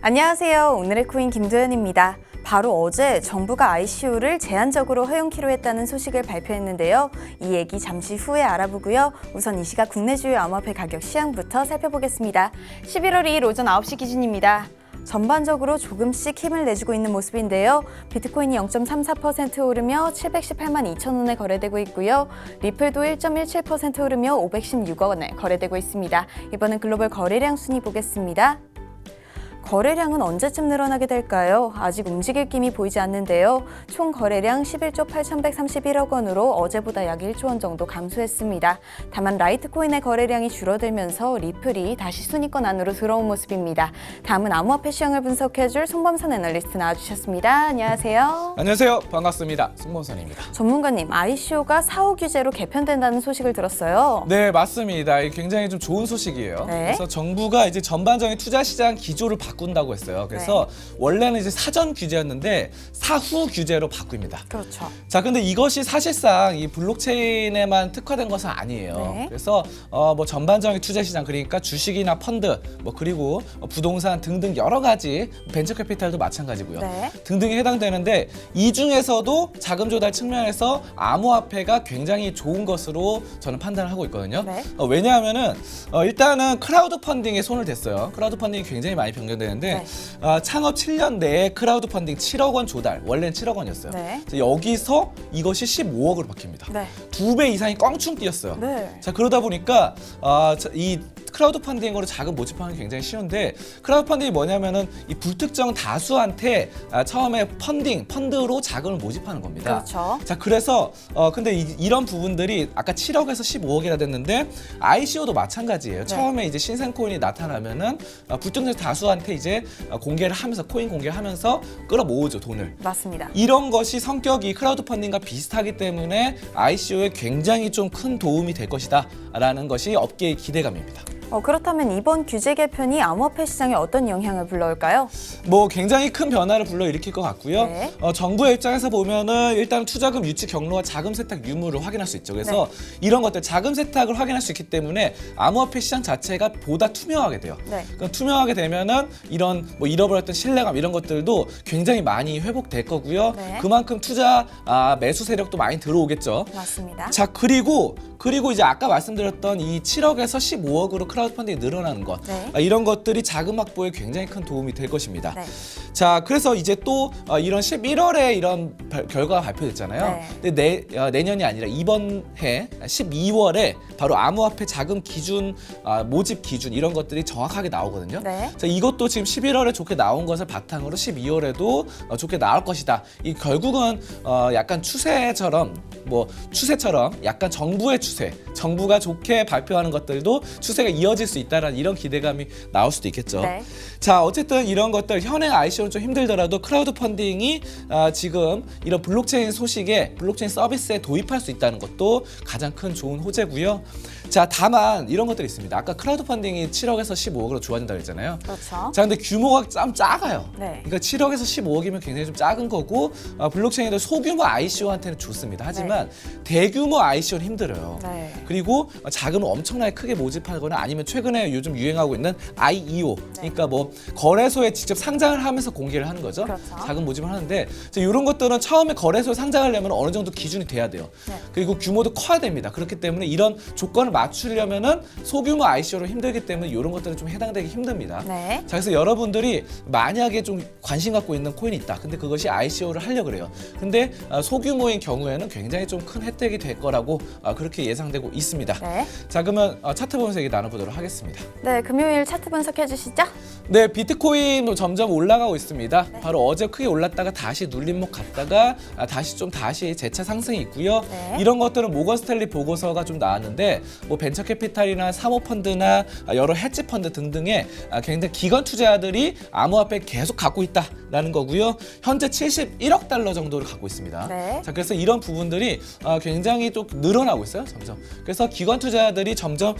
안녕하세요. 오늘의 코인 김도연입니다. 바로 어제 정부가 ICO를 제한적으로 허용키로 했다는 소식을 발표했는데요. 이 얘기 잠시 후에 알아보고요. 우선 이 시각 국내 주요 암호화폐 가격 시황부터 살펴보겠습니다. 11월 2일 오전 9시 기준입니다. 전반적으로 조금씩 힘을 내주고 있는 모습인데요. 비트코인이 0.34% 오르며 718만 2천 원에 거래되고 있고요. 리플도 1.17% 오르며 516억 원에 거래되고 있습니다. 이번엔 글로벌 거래량 순위 보겠습니다. 거래량은 언제쯤 늘어나게 될까요? 아직 움직일 김이 보이지 않는데요. 총 거래량 11조 8,131억 원으로 어제보다 약 1조 원 정도 감소했습니다. 다만 라이트코인의 거래량이 줄어들면서 리플이 다시 순위권 안으로 들어온 모습입니다. 다음은 암호화폐 시황을 분석해줄 송범선 애널리스트 나와주셨습니다. 안녕하세요. 안녕하세요. 반갑습니다. 송범선입니다. 전문가님, ICO가 사후 규제로 개편된다는 소식을 들었어요. 네, 맞습니다. 굉장히 좀 좋은 소식이에요. 네. 그래서 정부가 이제 전반적인 투자 시장 기조를 바꾼다고 했어요. 그래서 원래는 이제 사전 규제였는데 사후 규제로 바뀝니다. 그렇죠. 자, 근데 이것이 사실상 이 블록체인에만 특화된 것은 아니에요. 네. 그래서 뭐 전반적인 투자 시장, 그러니까 주식이나 펀드, 뭐 그리고 부동산 등등 여러 가지 벤처 캐피탈도 마찬가지고요. 네. 등등이 해당되는데 이 중에서도 자금 조달 측면에서 암호화폐가 굉장히 좋은 것으로 저는 판단을 하고 있거든요. 네. 왜냐하면은 일단은 크라우드 펀딩에 손을 댔어요. 크라우드 펀딩이 굉장히 많이 변경되는데 창업 7년 내에 크라우드 펀딩 7억 원 조달, 원래는 7억 원이었어요. 네. 여기서 이것이 15억으로 바뀝니다. 네. 2배 이상이 꽝충 뛰었어요. 네. 자, 그러다 보니까 이 크라우드 펀딩으로 자금 모집하는 게 굉장히 쉬운데, 크라우드 펀딩이 뭐냐면은 이 불특정 다수한테 처음에 펀드로 자금을 모집하는 겁니다. 그렇죠. 자, 그래서 근데 이런 부분들이 아까 7억에서 15억이라 됐는데 ICO도 마찬가지예요. 네. 처음에 이제 신생 코인이 나타나면은 불특정 다수한테 이제 공개를 하면서 코인 공개를 하면서 끌어모으죠, 돈을. 맞습니다. 이런 것이 성격이 크라우드 펀딩과 비슷하기 때문에 ICO에 굉장히 좀 큰 도움이 될 것이다 라는 것이 업계의 기대감입니다. 그렇다면 이번 규제 개편이 암호화폐 시장에 어떤 영향을 불러올까요? 뭐 굉장히 큰 변화를 불러일으킬 것 같고요. 네. 정부의 입장에서 보면은 일단 투자금 유치 경로와 자금 세탁 유무를 확인할 수 있죠. 그래서 이런 것들 자금 세탁을 확인할 수 있기 때문에 암호화폐 시장 자체가 보다 투명하게 돼요. 네. 그럼 투명하게 되면은 이런 뭐 잃어버렸던 신뢰감 이런 것들도 굉장히 많이 회복될 거고요. 네. 그만큼 투자 매수 세력도 많이 들어오겠죠. 맞습니다. 자, 그리고 이제 아까 말씀드렸던 이 7억에서 15억으로 크라우드 펀딩이 늘어나는 것, 네. 이런 것들이 자금 확보에 굉장히 큰 도움이 될 것입니다. 네. 자, 그래서 이제 또 이런 11월에 이런 결과가 발표됐잖아요. 네. 근데 내년이 아니라 이번 해 12월에 바로 암호화폐 자금 기준, 모집 기준 이런 것들이 정확하게 나오거든요. 네. 자, 이것도 지금 11월에 좋게 나온 것을 바탕으로 12월에도 좋게 나올 것이다. 이 결국은 약간 추세처럼 약간 정부의 추세, 정부가 좋게 발표하는 것들도 추세가 이어질 수 있다라는 이런 기대감이 나올 수도 있겠죠. 네. 자, 어쨌든 이런 것들 현행 ICO는 좀 힘들더라도 크라우드 펀딩이 지금 이런 블록체인 서비스에 도입할 수 있다는 것도 가장 큰 좋은 호재고요. 자, 다만 이런 것들이 있습니다. 아까 크라우드 펀딩이 7억에서 15억으로 좋아진다고 했잖아요. 그렇죠. 자, 근데 규모가 좀 작아요. 네. 그러니까 7억에서 15억이면 굉장히 좀 작은 거고 블록체인도 소규모 ICO한테는 좋습니다. 하지만 대규모 ICO는 힘들어요. 네. 그리고 자금을 엄청나게 크게 모집하거나 아니면 최근에 요즘 유행하고 있는 IEO, 그러니까 뭐 거래소에 직접 상장을 하면서 공개를 하는 거죠. 그렇죠. 자금 모집을 하는데 이런 것들은 처음에 거래소에 상장하려면 어느 정도 기준이 돼야 돼요. 네. 그리고 규모도 커야 됩니다. 그렇기 때문에 이런 조건을 맞추려면은 소규모 ICO로 힘들기 때문에 이런 것들은 좀 해당되기 힘듭니다. 네. 자, 그래서 여러분들이 만약에 좀 관심 갖고 있는 코인이 있다. 근데 그것이 ICO를 하려고 그래요. 근데 소규모인 경우에는 굉장히 좀 큰 혜택이 될 거라고 그렇게 예상되고 있습니다. 네. 자, 그러면 차트 분석 얘기 나눠보도록 하겠습니다. 네, 금요일 차트 분석해 주시죠. 네, 비트코인 점점 올라가고 있습니다. 바로 어제 크게 올랐다가 다시 눌림목 갔다가 다시 재차 상승이 있고요. 네. 이런 것들은 모건 스탠리 보고서가 좀 나왔는데 뭐 벤처 캐피탈이나 사모펀드나 여러 헤지 펀드 등등의 굉장히 기관 투자자들이 암호화폐 계속 갖고 있다라는 거고요. 현재 71억 달러 정도를 갖고 있습니다. 네. 자, 그래서 이런 부분들이 굉장히 또 늘어나고 있어요, 점점. 그래서 기관 투자자들이 점점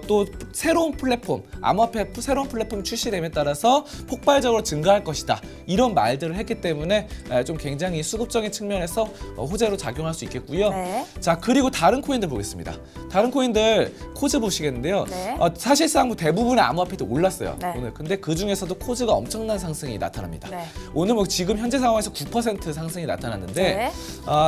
또 새로운 플랫폼, 암호화폐 새로운 플랫폼이 출시됨에 따라서 폭발적으로 증가할 것이다. 이런 말들을 했기 때문에 좀 굉장히 수급적인 측면에서 호재로 작용할 수 있겠고요. 네. 자, 그리고 다른 코인들 보겠습니다. 다른 코인들 코즈 보시겠는데요. 네. 사실상 뭐 대부분의 암호화폐도 올랐어요. 네. 오늘. 근데 그 중에서도 코즈가 엄청난 상승이 나타납니다. 네. 오늘 뭐 지금 현재 상황에서 9% 상승이 나타났는데 네.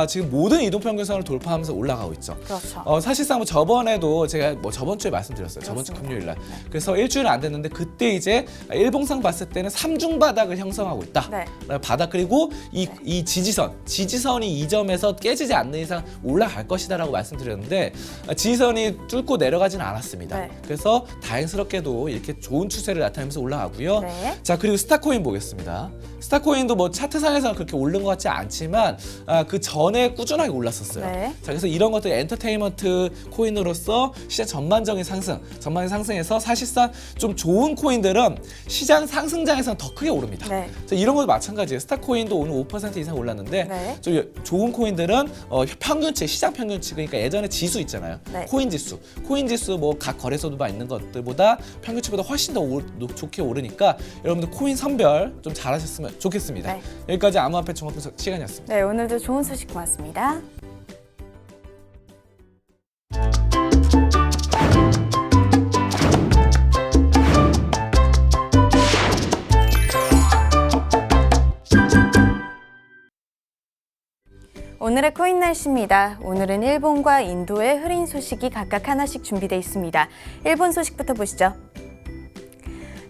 지금 모든 이동평균선을 돌파하면서 올라가고 있죠. 그렇죠. 사실상 뭐 저번에도 제가 뭐 저번 주에 말씀드렸어요. 저번 주 그렇습니다. 금요일 날. 그래서 일주일 안 됐는데 그때 이제 일봉상 봤을 때는 삼중 바닥을 형성하고 있다. 네. 바닥 그리고 이 지지선이 이 점에서 깨지지 않는 이상 올라갈 것이다라고 말씀드렸는데 지지선이 뚫고 내려가지는 않았습니다. 네. 그래서 다행스럽게도 이렇게 좋은 추세를 나타내면서 올라가고요. 네. 자, 그리고 스타코인 보겠습니다. 스타코인도 뭐 차트상에서는 그렇게 오른 것 같지 않지만 그 전에 꾸준하게 올랐었어요. 네. 자, 그래서 이런 것들 엔터테인먼트 코인으로서 시장 전반적인 상승에서 사실상 좀 좋은 코인들은 시장 상승장에서는 더 크게 오릅니다. 네. 자, 이런 것도 마찬가지예요. 스타코인도 오늘 5% 이상 올랐는데 네. 좀 좋은 코인들은 평균치, 시장 평균치 그러니까 예전에 지수 있잖아요. 네. 코인 지수 뭐 각 거래소도만 있는 것들보다 평균치보다 훨씬 더 좋게 오르니까 여러분들 코인 선별 좀 잘하셨으면 좋겠습니다. 네. 여기까지 암호화폐 종합 분석 시간이었습니다. 네, 오늘도 좋은 소식 고맙습니다. 오늘의 코인 날씨입니다. 오늘은 일본과 인도의 흐린 소식이 각각 하나씩 준비되어 있습니다. 일본 소식부터 보시죠.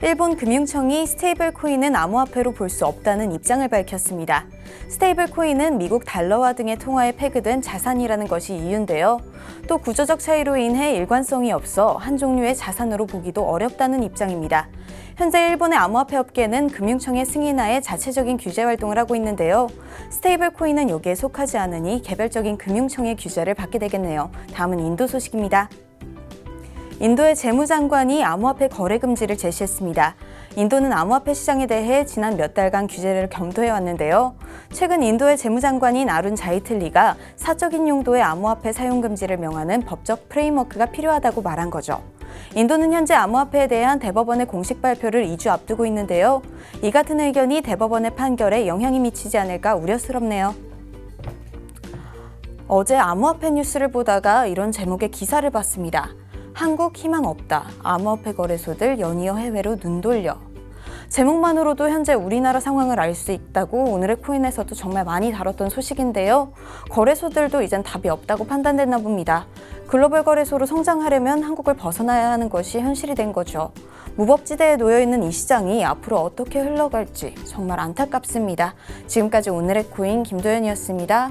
일본 금융청이 스테이블 코인은 암호화폐로 볼 수 없다는 입장을 밝혔습니다. 스테이블 코인은 미국 달러화 등의 통화에 패그된 자산이라는 것이 이유인데요. 또 구조적 차이로 인해 일관성이 없어 한 종류의 자산으로 보기도 어렵다는 입장입니다. 현재 일본의 암호화폐 업계는 금융청의 승인하에 자체적인 규제 활동을 하고 있는데요. 스테이블 코인은 여기에 속하지 않으니 개별적인 금융청의 규제를 받게 되겠네요. 다음은 인도 소식입니다. 인도의 재무장관이 암호화폐 거래 금지를 제시했습니다. 인도는 암호화폐 시장에 대해 지난 몇 달간 규제를 검토해 왔는데요. 최근 인도의 재무장관인 아룬 자이틀리가 사적인 용도의 암호화폐 사용 금지를 명하는 법적 프레임워크가 필요하다고 말한 거죠. 인도는 현재 암호화폐에 대한 대법원의 공식 발표를 2주 앞두고 있는데요. 이 같은 의견이 대법원의 판결에 영향이 미치지 않을까 우려스럽네요. 어제 암호화폐 뉴스를 보다가 이런 제목의 기사를 봤습니다. 한국 희망 없다. 암호화폐 거래소들 연이어 해외로 눈 돌려. 제목만으로도 현재 우리나라 상황을 알 수 있다고 오늘의 코인에서도 정말 많이 다뤘던 소식인데요. 거래소들도 이젠 답이 없다고 판단됐나 봅니다. 글로벌 거래소로 성장하려면 한국을 벗어나야 하는 것이 현실이 된 거죠. 무법지대에 놓여있는 이 시장이 앞으로 어떻게 흘러갈지 정말 안타깝습니다. 지금까지 오늘의 코인 김도연이었습니다.